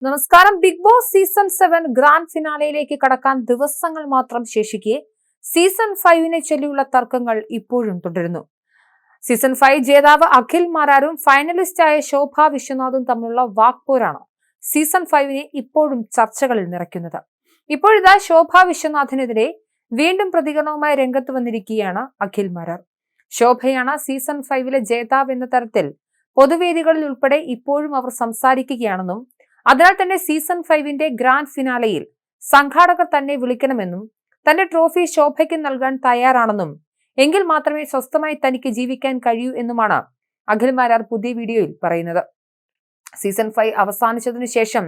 നമസ്കാരം. Big boss season 7 grand ഫിനാലയിലേക്ക് കടക്കാൻ ദിവസങ്ങൾ മാത്രം ശേഷിക്കെ സീസൺ 5നെ ചൊല്ലിയുള്ള തർക്കങ്ങൾ ഇപ്പോഴും തുടരുന്നു. സീസൺ 5 ജേതാവ് അഖിൽ മാരാരും ഫൈനലിസ്റ്റായ ശോഭ വിശ്വനാഥും തമ്മിലുള്ള വാക്പോരാണ് സീസൺ 5നെ ഇപ്പോഴും ചർച്ചകളിൽ നിറയ്ക്കുന്നത്. ഇപ്പോഴിതാ ശോഭ വിശ്വനാഥിനെതിരെ വീണ്ടും പ്രതികരണവുമായി രംഗത്ത് വന്നിരിക്കുകയാണ് അഖിൽ മാരാർ. ശോഭയാണ് സീസൺ 5ലെ ജേതാവ് എന്ന തരത്തിൽ പൊതുവേദികളിൽ ഉൾപ്പെടെ ഇപ്പോഴും അവർ സംസാരിക്കുകയാണെന്നും അതിനാൽ തന്നെ സീസൺ 5ന്റെ ഗ്രാൻഡ് ഫിനാലയിൽ സംഘാടകർ തന്നെ വിളിക്കണമെന്നും തന്റെ ട്രോഫി ശോഭയ്ക്ക് നൽകാൻ തയ്യാറാണെന്നും എങ്കിൽ മാത്രമേ സ്വസ്ഥമായി തനിക്ക് ജീവിക്കാൻ കഴിയൂ എന്നുമാണ് അഖിൽ മാരാർ പുതിയ വീഡിയോയിൽ പറയുന്നത്. സീസൺ 5 അവസാനിച്ചതിനു ശേഷം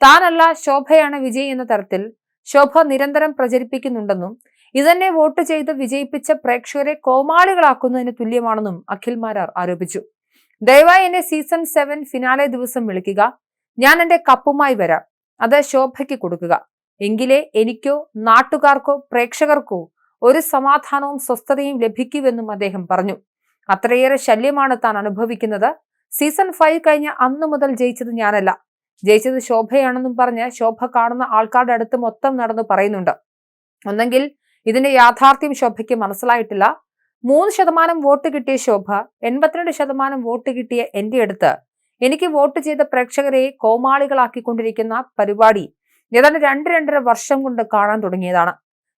താനല്ല ശോഭയാണ് വിജയ് എന്ന തരത്തിൽ ശോഭ നിരന്തരം പ്രചരിപ്പിക്കുന്നുണ്ടെന്നും ഇതന്നെ വോട്ട് ചെയ്ത് വിജയിപ്പിച്ച പ്രേക്ഷകരെ കോമാളികളാക്കുന്നതിന് തുല്യമാണെന്നും അഖിൽ മാരാർ ആരോപിച്ചു. ദയവായി എന്നെ സീസൺ 7 ഫിനാലെ ദിവസം വിളിക്കുക, ഞാൻ എന്റെ കപ്പുമായി വരാം, അത് ശോഭയ്ക്ക് കൊടുക്കുക, എങ്കിലേ എനിക്കോ നാട്ടുകാർക്കോ പ്രേക്ഷകർക്കോ ഒരു സമാധാനവും സ്വസ്ഥതയും ലഭിക്കുമെന്നും അദ്ദേഹം പറഞ്ഞു. അത്രയേറെ ശല്യമാണ് താൻ അനുഭവിക്കുന്നത്. സീസൺ 5 കഴിഞ്ഞ അന്നു മുതൽ ജയിച്ചത് ഞാനല്ല, ജയിച്ചത് ശോഭയാണെന്നും പറഞ്ഞ് ശോഭ കാണുന്ന ആൾക്കാരുടെ അടുത്ത് മൊത്തം നടന്നു പറയുന്നുണ്ട്. ഒന്നെങ്കിൽ ഇതിന്റെ യാഥാർത്ഥ്യം ശോഭയ്ക്ക് മനസ്സിലായിട്ടില്ല. 3% വോട്ട് കിട്ടിയ ശോഭ 82% വോട്ട് കിട്ടിയ എന്റെ അടുത്ത് എനിക്ക് വോട്ട് ചെയ്ത പ്രേക്ഷകരെ കോമാളികളാക്കിക്കൊണ്ടിരിക്കുന്ന പരിപാടി ഏതാണ്ട് 2-2.5 വർഷം കൊണ്ട് കാണാൻ തുടങ്ങിയതാണ്.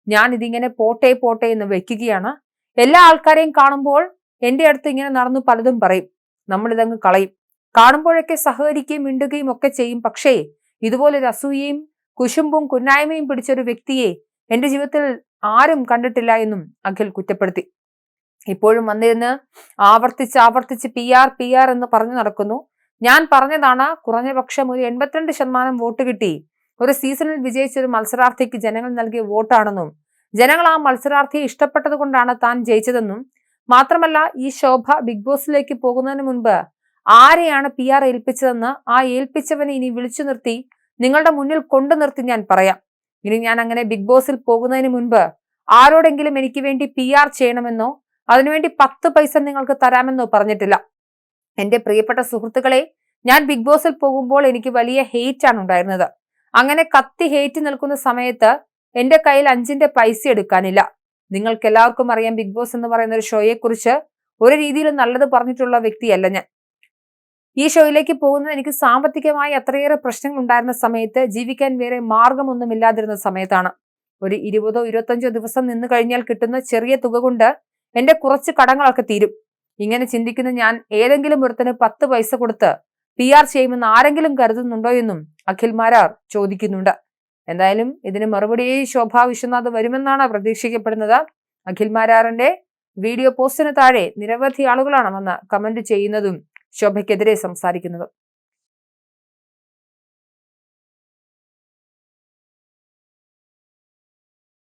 ഞാൻ ഇതിങ്ങനെ പോട്ടെ പോട്ടെ എന്ന് വെക്കുകയാണ്. എല്ലാ ആൾക്കാരെയും കാണുമ്പോൾ എന്റെ അടുത്ത് ഇങ്ങനെ നടന്നു പലതും പറയും, നമ്മളിതങ്ങ് കളയും. കാണുമ്പോഴൊക്കെ സഹകരിക്കുകയും മിണ്ടുകയും ഒക്കെ ചെയ്യും. പക്ഷേ ഇതുപോലൊരു അസൂയയും കുശുമ്പും കുന്നായ്മയും പിടിച്ചൊരു വ്യക്തിയെ എന്റെ ജീവിതത്തിൽ ആരും കണ്ടിട്ടില്ല എന്നും അഖിൽ കുറ്റപ്പെടുത്തി. ഇപ്പോഴും വന്നിരുന്ന് ആവർത്തിച്ച് PR എന്ന് പറഞ്ഞു നടക്കുന്നു. ഞാൻ പറഞ്ഞതാണ്, കുറഞ്ഞ പക്ഷം ഒരു 82% വോട്ട് കിട്ടി ഒരു സീസണിൽ വിജയിച്ച ഒരു മത്സരാർത്ഥിക്ക് ജനങ്ങൾ നൽകിയ വോട്ടാണെന്നും ജനങ്ങൾ ആ മത്സരാർത്ഥിയെ ഇഷ്ടപ്പെട്ടത് കൊണ്ടാണ് താൻ ജയിച്ചതെന്നും മാത്രമല്ല ഈ ശോഭ ബിഗ് ബോസിലേക്ക് പോകുന്നതിന് മുൻപ് ആരെയാണ് PR ഏൽപ്പിച്ചതെന്ന് ആ ഏൽപ്പിച്ചവനെ ഇനി വിളിച്ചു നിർത്തി നിങ്ങളുടെ മുന്നിൽ കൊണ്ടു നിർത്തി ഞാൻ പറയാം. ഇനി ഞാൻ അങ്ങനെ ബിഗ് ബോസിൽ പോകുന്നതിന് മുൻപ് ആരോടെങ്കിലും എനിക്ക് വേണ്ടി PR ചെയ്യണമെന്നോ അതിനുവേണ്ടി 10 പൈസ നിങ്ങൾക്ക് തരാമെന്നോ പറഞ്ഞിട്ടില്ല. എന്റെ പ്രിയപ്പെട്ട സുഹൃത്തുക്കളെ, ഞാൻ ബിഗ് ബോസിൽ പോകുമ്പോൾ എനിക്ക് വലിയ ഹെയ്റ്റ് ആണ് ഉണ്ടായിരുന്നത്. അങ്ങനെ കത്തി ഹെയ്റ്റ് നിൽക്കുന്ന സമയത്ത് എന്റെ കയ്യിൽ 5ന്റെ പൈസ എടുക്കാനില്ല. നിങ്ങൾക്ക് എല്ലാവർക്കും അറിയാം, ബിഗ് ബോസ് എന്ന് പറയുന്ന ഒരു ഷോയെ കുറിച്ച് ഒരു രീതിയിലും നല്ലത് പറഞ്ഞിട്ടുള്ള വ്യക്തിയല്ല ഞാൻ. ഈ ഷോയിലേക്ക് പോകുന്നത് എനിക്ക് സാമ്പത്തികമായി അത്രയേറെ പ്രശ്നങ്ങൾ ഉണ്ടായിരുന്ന സമയത്ത്, ജീവിക്കാൻ വേറെ മാർഗമൊന്നുമില്ലാതിരുന്ന സമയത്താണ്. ഒരു 20-25 ദിവസം നിന്ന് കഴിഞ്ഞാൽ കിട്ടുന്ന ചെറിയ തുക കൊണ്ട് എന്റെ കുറച്ച് കടങ്ങളൊക്കെ തീരും. ഇങ്ങനെ ചിന്തിക്കുന്ന ഞാൻ ഏതെങ്കിലും ഒരുത്തിന് 10 പൈസ കൊടുത്ത് PR ചെയ്യുമെന്ന് ആരെങ്കിലും കരുതുന്നുണ്ടോ എന്നും അഖിൽ മാരാർ ചോദിക്കുന്നുണ്ട്. എന്തായാലും ഇതിന് മറുപടിയായി ശോഭ വിശ്വനാഥ് വരുമെന്നാണ് പ്രതീക്ഷിക്കപ്പെടുന്നത്. അഖിൽ മാരാറിന്റെ വീഡിയോ പോസ്റ്റിന് താഴെ നിരവധി ആളുകളാണ് വന്ന് കമന്റ് ചെയ്യുന്നതും ശോഭയ്ക്കെതിരെ സംസാരിക്കുന്നതും.